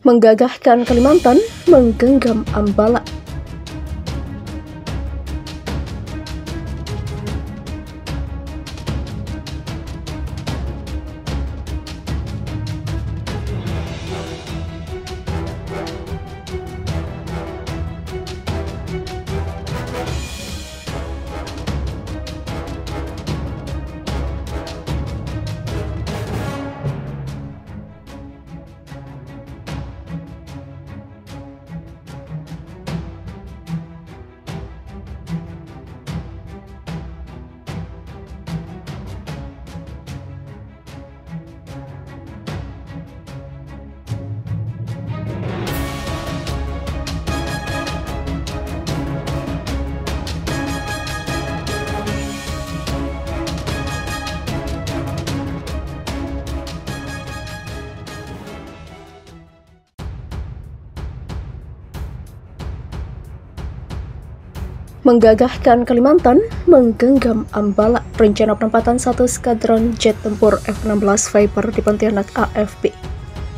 Menggagahkan Kalimantan, menggenggam Ambalat. Menggagahkan Kalimantan, menggenggam Ambalat. Rencana penempatan satu skadron jet tempur F-16 Viper di Pontianak AFP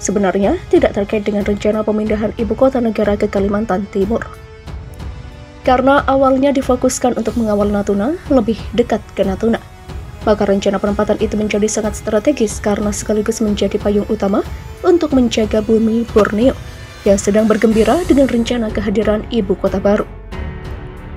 sebenarnya tidak terkait dengan rencana pemindahan ibu kota negara ke Kalimantan Timur. Karena awalnya difokuskan untuk mengawal Natuna lebih dekat ke Natuna, maka rencana penempatan itu menjadi sangat strategis karena sekaligus menjadi payung utama untuk menjaga bumi Borneo yang sedang bergembira dengan rencana kehadiran ibu kota baru.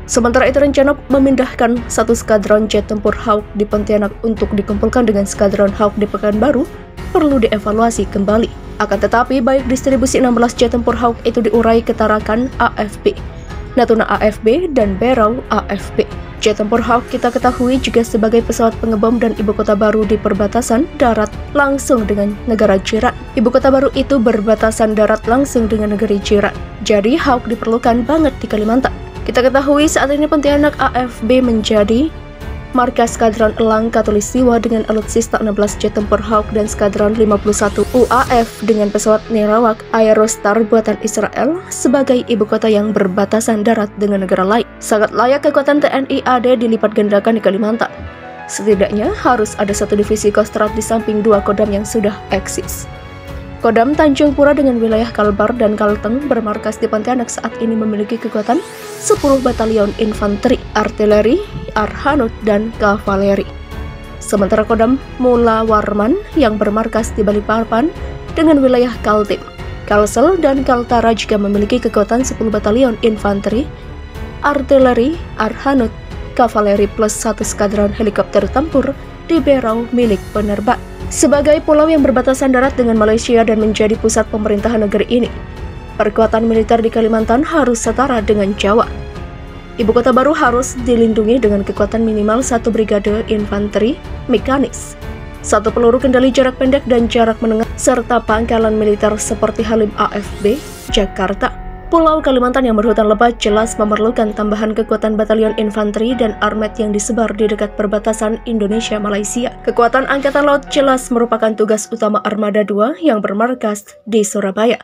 Sementara itu, rencana memindahkan satu skadron jet tempur Hawk di Pontianak untuk dikumpulkan dengan skadron Hawk di Pekanbaru perlu dievaluasi kembali. Akan tetapi, baik distribusi 16 jet tempur Hawk itu diurai ke Tarakan AFP, Natuna AFB, dan Berau AFB. Jet tempur Hawk kita ketahui juga sebagai pesawat pengebom dan ibu kota baru di perbatasan darat langsung dengan negara jiran. Ibu kota baru itu berbatasan darat langsung dengan negeri jiran. Jadi Hawk diperlukan banget di Kalimantan. Kita ketahui saat ini Pontianak AFB menjadi markas Skadron Elang Katulistiwa dengan alutsista 16 jet tempur Hawk dan Skadron 51 UAF dengan pesawat Nirawak Aerostar buatan Israel sebagai ibu kota yang berbatasan darat dengan negara lain. Sangat layak kekuatan TNI AD dilipat gandakan di Kalimantan. Setidaknya harus ada satu divisi Kostrad di samping dua Kodam yang sudah eksis. Kodam Tanjung Pura dengan wilayah Kalbar dan Kalteng bermarkas di Pontianak saat ini memiliki kekuatan 10 batalion infanteri, artileri, arhanut, dan kavaleri. Sementara Kodam Mula Warman yang bermarkas di Balikpapan dengan wilayah Kaltim, Kalsel, dan Kaltara juga memiliki kekuatan 10 batalion infanteri, artileri, arhanut, kavaleri plus 1 skadron helikopter tempur di Berau milik penerbang. Sebagai pulau yang berbatasan darat dengan Malaysia dan menjadi pusat pemerintahan negeri ini, perkuatan militer di Kalimantan harus setara dengan Jawa. Ibu kota baru harus dilindungi dengan kekuatan minimal 1 brigade infanteri mekanis, 1 peluru kendali jarak pendek dan jarak menengah, serta pangkalan militer seperti Halim AFB, Jakarta. Pulau Kalimantan yang berhutan lebat jelas memerlukan tambahan kekuatan batalion infanteri dan armet yang disebar di dekat perbatasan Indonesia-Malaysia. Kekuatan Angkatan Laut jelas merupakan tugas utama Armada 2 yang bermarkas di Surabaya.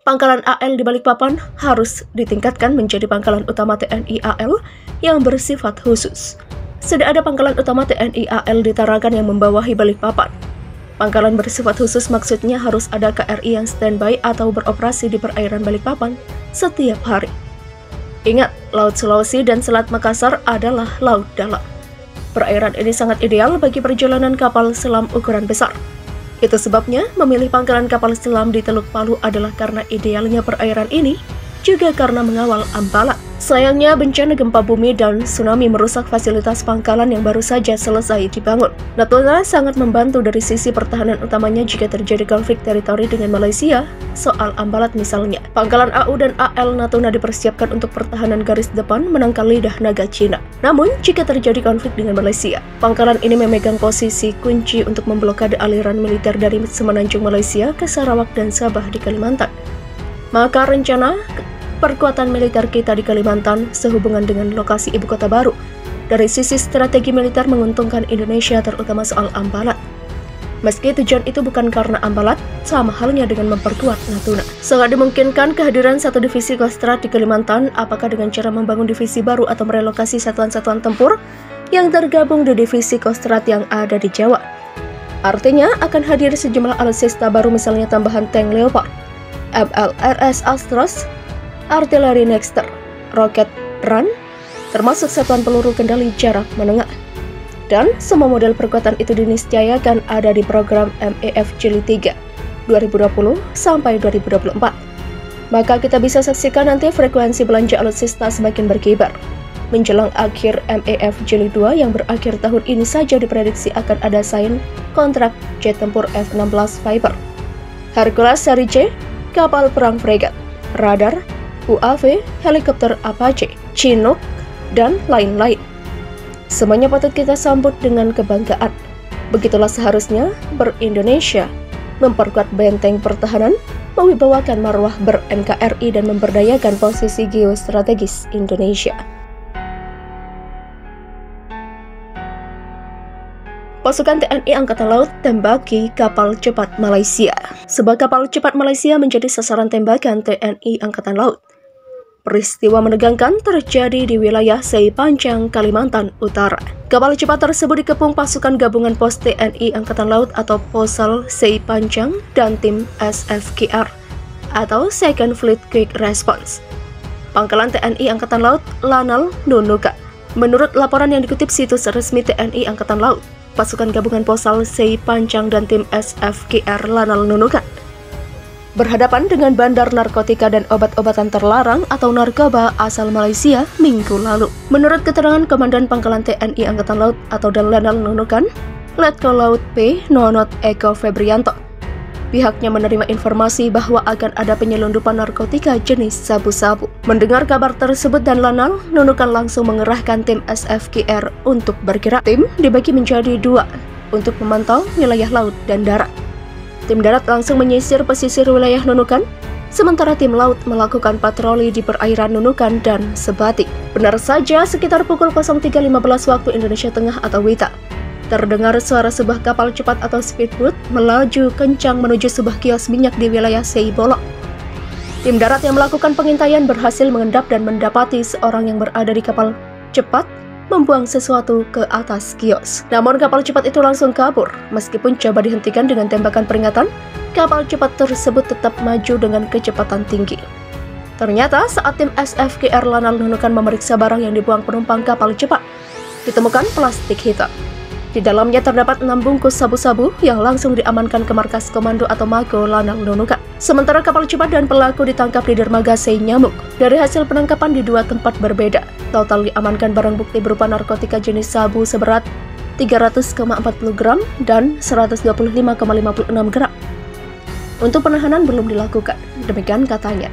Pangkalan AL di Balikpapan harus ditingkatkan menjadi pangkalan utama TNI AL yang bersifat khusus. Sudah ada pangkalan utama TNI AL di Tarakan yang membawahi Balikpapan. Pangkalan bersifat khusus maksudnya harus ada KRI yang standby atau beroperasi di perairan Balikpapan setiap hari. Ingat, Laut Sulawesi dan Selat Makassar adalah laut dalam. Perairan ini sangat ideal bagi perjalanan kapal selam ukuran besar. Itu sebabnya memilih pangkalan kapal selam di Teluk Palu adalah karena idealnya perairan ini, juga karena mengawal Ambalat. Sayangnya bencana gempa bumi dan tsunami merusak fasilitas pangkalan yang baru saja selesai dibangun. Natuna sangat membantu dari sisi pertahanan utamanya jika terjadi konflik teritori dengan Malaysia, soal Ambalat misalnya. Pangkalan AU dan AL Natuna dipersiapkan untuk pertahanan garis depan menangkal lidah naga Cina. Namun, jika terjadi konflik dengan Malaysia, pangkalan ini memegang posisi kunci untuk memblokade aliran militer dari semenanjung Malaysia ke Sarawak dan Sabah di Kalimantan. Maka rencana perkuatan militer kita di Kalimantan sehubungan dengan lokasi ibu kota baru. Dari sisi strategi militer menguntungkan Indonesia terutama soal Ambalat. Meski tujuan itu bukan karena Ambalat, sama halnya dengan memperkuat Natuna. Sangat dimungkinkan kehadiran satu divisi Kostrad di Kalimantan, apakah dengan cara membangun divisi baru atau merelokasi satuan-satuan tempur yang tergabung di divisi Kostrad yang ada di Jawa. Artinya akan hadir sejumlah alutsista baru misalnya tambahan tank Leopard, MLRS Astros, artileri Nexter, roket Run, termasuk satuan peluru kendali jarak menengah. Dan semua model perkuatan itu diniscayakan ada di program MEF Jilid 3 2020 sampai 2024. Maka kita bisa saksikan nanti frekuensi belanja alutsista semakin berkibar. Menjelang akhir MEF Jilid 2 yang berakhir tahun ini saja diprediksi akan ada sign kontrak jet tempur F-16 Viper, Hercules seri C, kapal perang fregat, radar, UAV, helikopter Apache, Chinook, dan lain-lain. Semuanya patut kita sambut dengan kebanggaan. Begitulah seharusnya ber-Indonesia, memperkuat benteng pertahanan, mewibawakan marwah ber-NKRI dan memberdayakan posisi geostrategis Indonesia. Pasukan TNI Angkatan Laut tembaki kapal cepat Malaysia. Sebuah kapal cepat Malaysia menjadi sasaran tembakan TNI Angkatan Laut. Peristiwa menegangkan terjadi di wilayah Sei Pancang, Kalimantan Utara. Kapal cepat tersebut dikepung pasukan gabungan pos TNI Angkatan Laut atau Posal Sei Pancang dan tim SFQR atau Second Fleet Quick Response, pangkalan TNI Angkatan Laut Lanal Nunukan. Menurut laporan yang dikutip situs resmi TNI Angkatan Laut, pasukan gabungan Posal Sei Pancang dan tim SFQR Lanal Nunukan berhadapan dengan bandar narkotika dan obat-obatan terlarang atau narkoba asal Malaysia minggu lalu. Menurut keterangan Komandan Pangkalan TNI Angkatan Laut atau Lanal Nunukan, Letkol Laut P. Nonot Eko Febrianto, pihaknya menerima informasi bahwa akan ada penyelundupan narkotika jenis sabu-sabu. Mendengar kabar tersebut dan Lanal Nunukan langsung mengerahkan tim SFQR untuk bergerak. Tim dibagi menjadi dua untuk memantau wilayah laut dan darat. Tim darat langsung menyisir pesisir wilayah Nunukan, sementara tim laut melakukan patroli di perairan Nunukan dan Sebati. Benar saja, sekitar pukul 03.15 waktu Indonesia Tengah atau WITA, terdengar suara sebuah kapal cepat atau speedboat melaju kencang menuju sebuah kios minyak di wilayah Sei Bolok. Tim darat yang melakukan pengintaian berhasil mengendap dan mendapati seorang yang berada di kapal cepat membuang sesuatu ke atas kios. Namun kapal cepat itu langsung kabur. Meskipun coba dihentikan dengan tembakan peringatan, kapal cepat tersebut tetap maju dengan kecepatan tinggi. Ternyata saat tim SFQR Lanal Nunukan memeriksa barang yang dibuang penumpang kapal cepat, ditemukan plastik hitam. Di dalamnya terdapat 6 bungkus sabu-sabu yang langsung diamankan ke markas komando atau Mako Lanal Nunukan. Sementara kapal cepat dan pelaku ditangkap di dermaga Sei Nyamuk. Dari hasil penangkapan di 2 tempat berbeda, total diamankan barang bukti berupa narkotika jenis sabu seberat 300,40 gram dan 125,56 gram. Untuk penahanan belum dilakukan, demikian katanya.